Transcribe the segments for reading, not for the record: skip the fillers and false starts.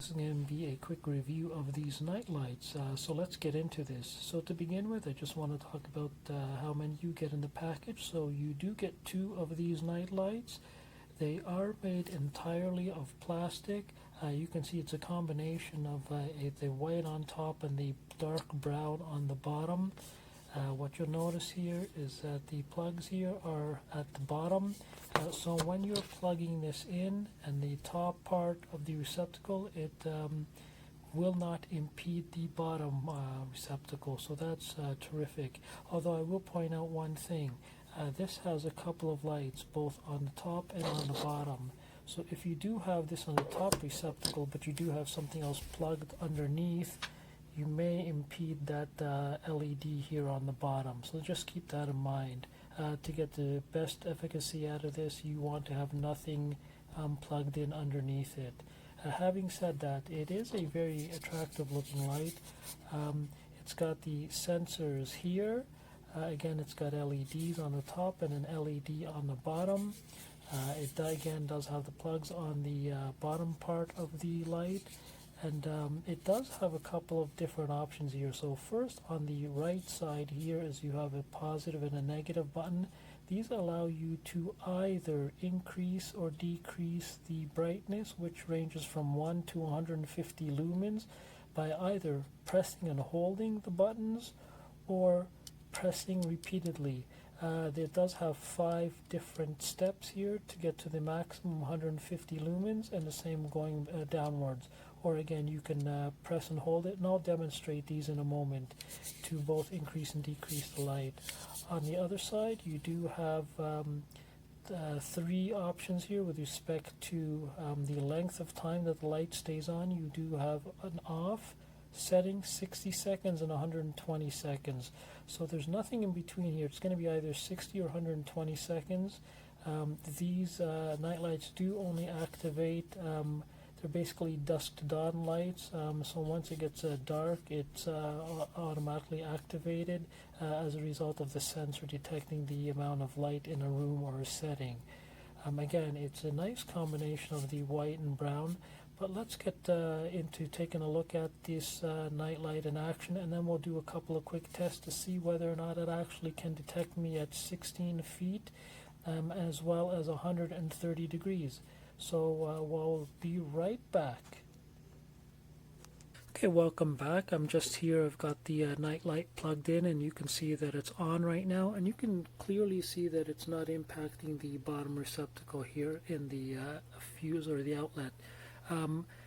This is going to be a quick review of these night lights, so let's get into this. So to begin with, I just want to talk about how many you get in the package. So you do get 2 of these night lights. They are made entirely of plastic. You can see it's a combination of the white on top and the dark brown on the bottom. What you'll notice here is that the plugs here are at the bottom. So when you're plugging this in and the top part of the receptacle, it will not impede the bottom receptacle. So that's terrific. Although I will point out one thing. This has a couple of lights both on the top and on the bottom. So if you do have this on the top receptacle, but you do have something else plugged underneath, you may impede that LED here on the bottom. So just keep that in mind. To get the best efficacy out of this, you want to have nothing plugged in underneath it. Having said that, it is a very attractive looking light. It's got the sensors here. Again, it's got LEDs on the top and an LED on the bottom. It again does have the plugs on the bottom part of the light, and it does have a couple of different options here. So first, on the right side here is you have a positive and a negative button. These allow you to either increase or decrease the brightness, which ranges from 1 to 150 lumens, by either pressing and holding the buttons or pressing repeatedly. It does have 5 different steps here to get to the maximum 150 lumens, and the same going downwards. Or again, you can press and hold it, and I'll demonstrate these in a moment to both increase and decrease the light. On the other side, you do have 3 options here with respect to the length of time that the light stays on. You do have an off setting, 60 seconds and 120 seconds. So there's nothing in between here. It's going to be either 60 or 120 seconds. These night lights do only activate, they're basically dusk to dawn lights. So once it gets dark, it's automatically activated as a result of the sensor detecting the amount of light in a room or a setting. Again, it's a nice combination of the white and brown. But let's get into taking a look at this night light in action, and then we'll do a couple of quick tests to see whether or not it actually can detect me at 16 feet as well as 130 degrees. So we'll be right back. Okay, welcome back. I'm just here. I've got the night light plugged in, and you can see that it's on right now, and you can clearly see that it's not impacting the bottom receptacle here in the fuse or the outlet.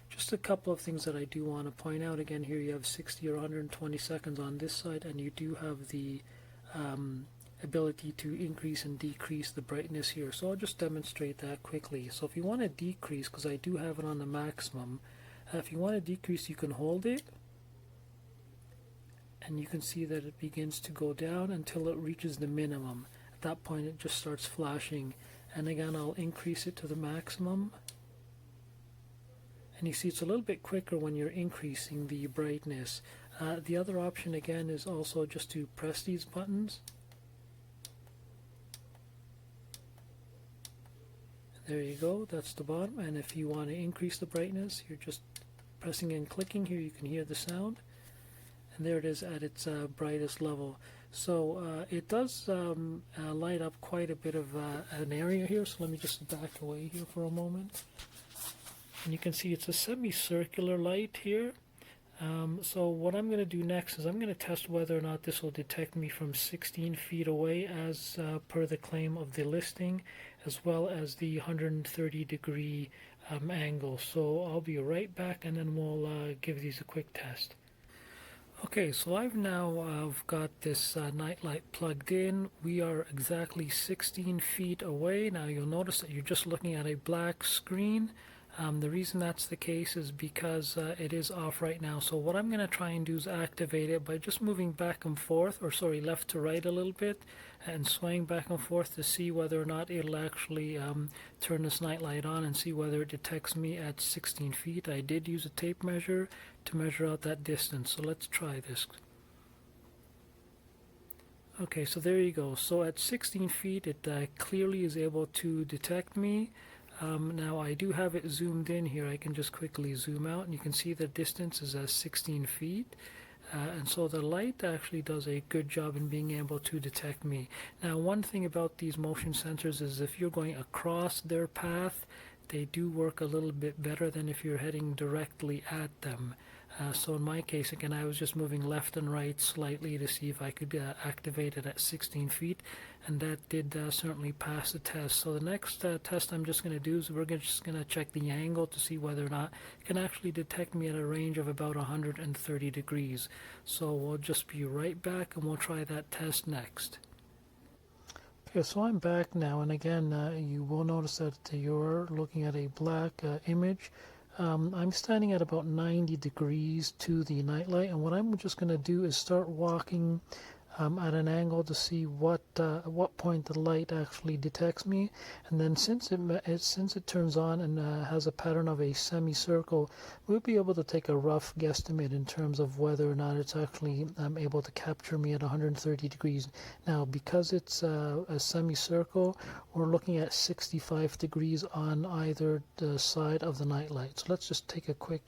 Just a couple of things that I do want to point out. Again, here you have 60 or 120 seconds on this side, and you do have the ability to increase and decrease the brightness here. So I'll just demonstrate that quickly. So if you want to decrease, because I do have it on the maximum, if you want to decrease, you can hold it, and you can see that it begins to go down until it reaches the minimum. At that point, it just starts flashing. And again, I'll increase it to the maximum. And you see it's a little bit quicker when you're increasing the brightness. The other option again is also just to press these buttons. There you go, that's the bottom. And if you want to increase the brightness, you're just pressing and clicking here. You can hear the sound. And there it is at its brightest level. So it does light up quite a bit of an area here. So let me just back away here for a moment. And you can see it's a semicircular light here. So what I'm going to do next is I'm going to test whether or not this will detect me from 16 feet away as per the claim of the listing, as well as the 130 degree angle. So I'll be right back, and then we'll give these a quick test. Okay, so I've now got this night light plugged in. We are exactly 16 feet away. Now you'll notice that you're just looking at a black screen. The reason that's the case is because it is off right now. So what I'm going to try and do is activate it by just moving back and forth, or sorry, left to right a little bit, and swaying back and forth to see whether or not it'll actually turn this night light on and see whether it detects me at 16 feet. I did use a tape measure to measure out that distance. So let's try this. Okay, so there you go. So at 16 feet, it clearly is able to detect me. Now I do have it zoomed in here. I can just quickly zoom out and you can see the distance is 16 feet. And so the light actually does a good job in being able to detect me. Now one thing about these motion sensors is if you're going across their path, they do work a little bit better than if you're heading directly at them. So in my case, again, I was just moving left and right slightly to see if I could activate it at 16 feet, and that did certainly pass the test. So the next test I'm just going to do is we're just going to check the angle to see whether or not it can actually detect me at a range of about 130 degrees. So we'll just be right back and we'll try that test next. Okay, so I'm back now, and again, you will notice that you're looking at a black image. I'm standing at about 90 degrees to the nightlight, and what I'm just going to do is start walking at an angle to see at what point the light actually detects me, and then since it turns on and has a pattern of a semicircle, we'll be able to take a rough guesstimate in terms of whether or not it's actually able to capture me at 130 degrees. Now, because it's a semicircle, we're looking at 65 degrees on either the side of the nightlight. So let's just take a quick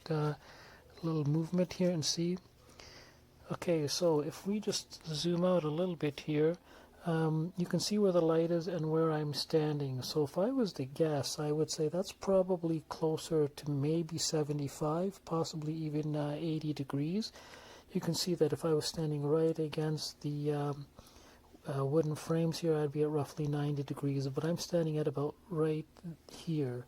little movement here and see. Okay, so if we just zoom out a little bit here, you can see where the light is and where I'm standing. So if I was to guess, I would say that's probably closer to maybe 75, possibly even 80 degrees. You can see that if I was standing right against the wooden frames here, I'd be at roughly 90 degrees, but I'm standing at about right here.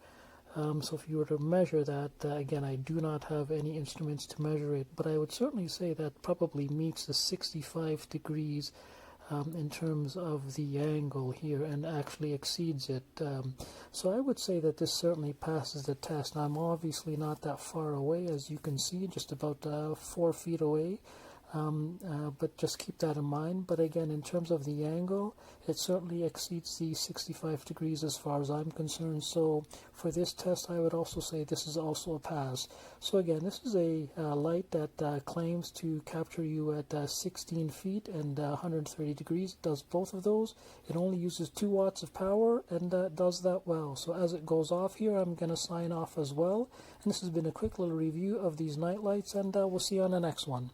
So if you were to measure that, again, I do not have any instruments to measure it, but I would certainly say that probably meets the 65 degrees in terms of the angle here and actually exceeds it. So I would say that this certainly passes the test. Now, I'm obviously not that far away, as you can see, just about 4 feet away. But just keep that in mind. But again, in terms of the angle, it certainly exceeds the 65 degrees as far as I'm concerned. So for this test, I would also say this is also a pass. So again, this is a light that claims to capture you at 16 feet and 130 degrees. It does both of those. It only uses 2 watts of power and does that well. So as it goes off here, I'm going to sign off as well. And this has been a quick little review of these night lights, and we'll see you on the next one.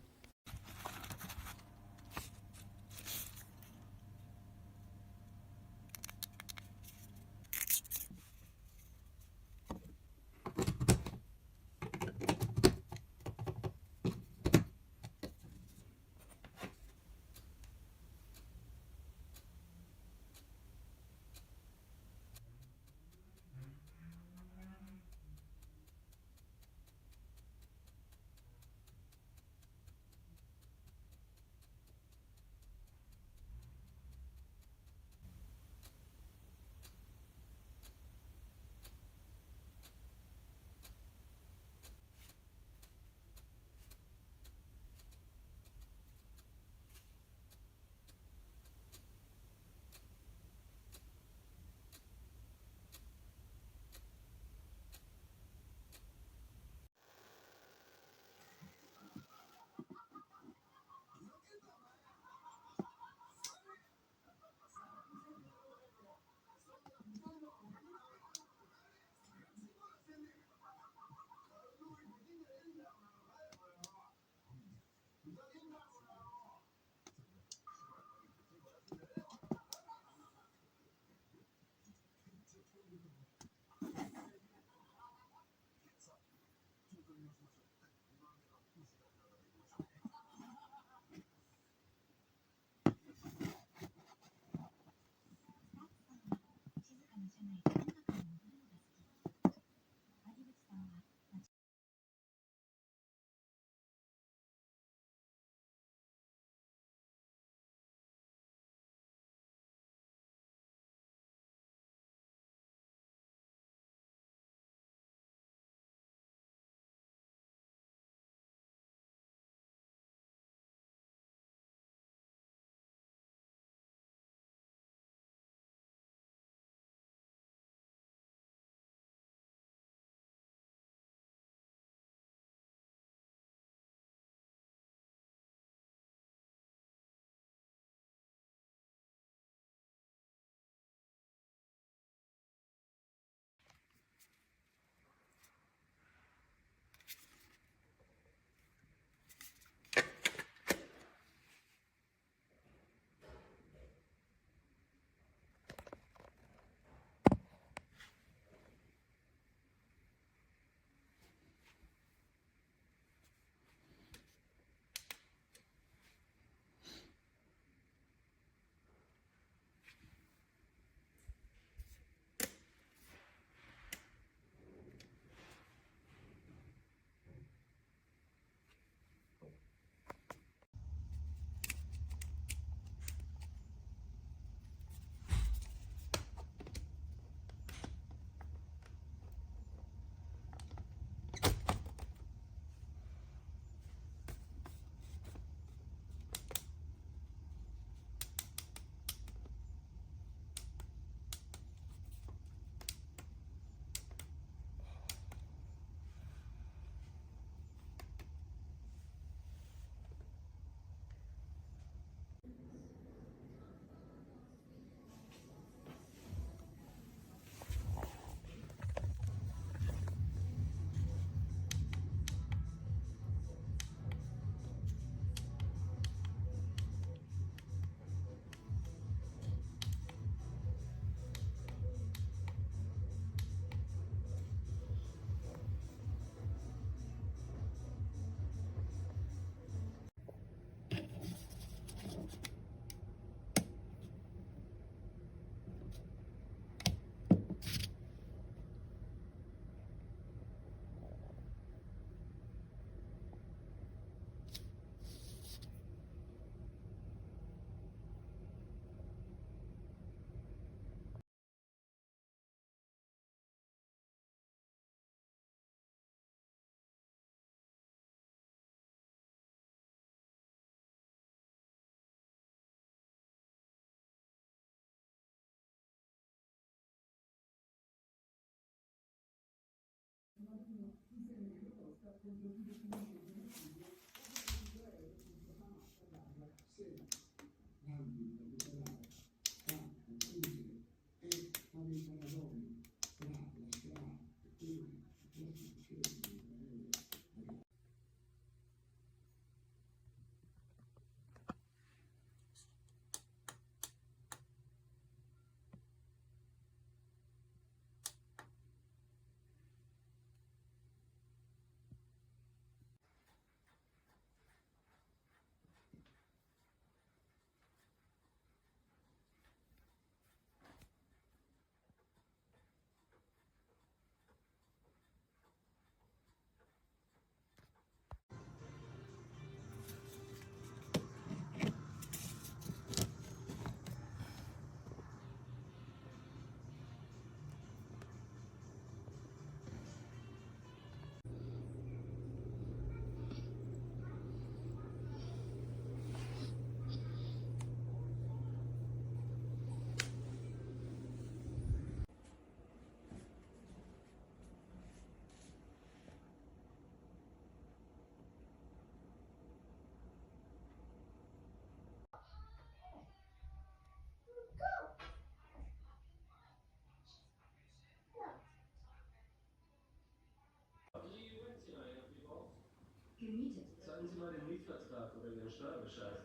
gemietet. Zeigen Sie mal den Mietvertrag oder Ihren Steuerbescheid.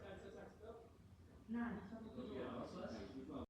Nein, ich habe Und Ihren Ausweis?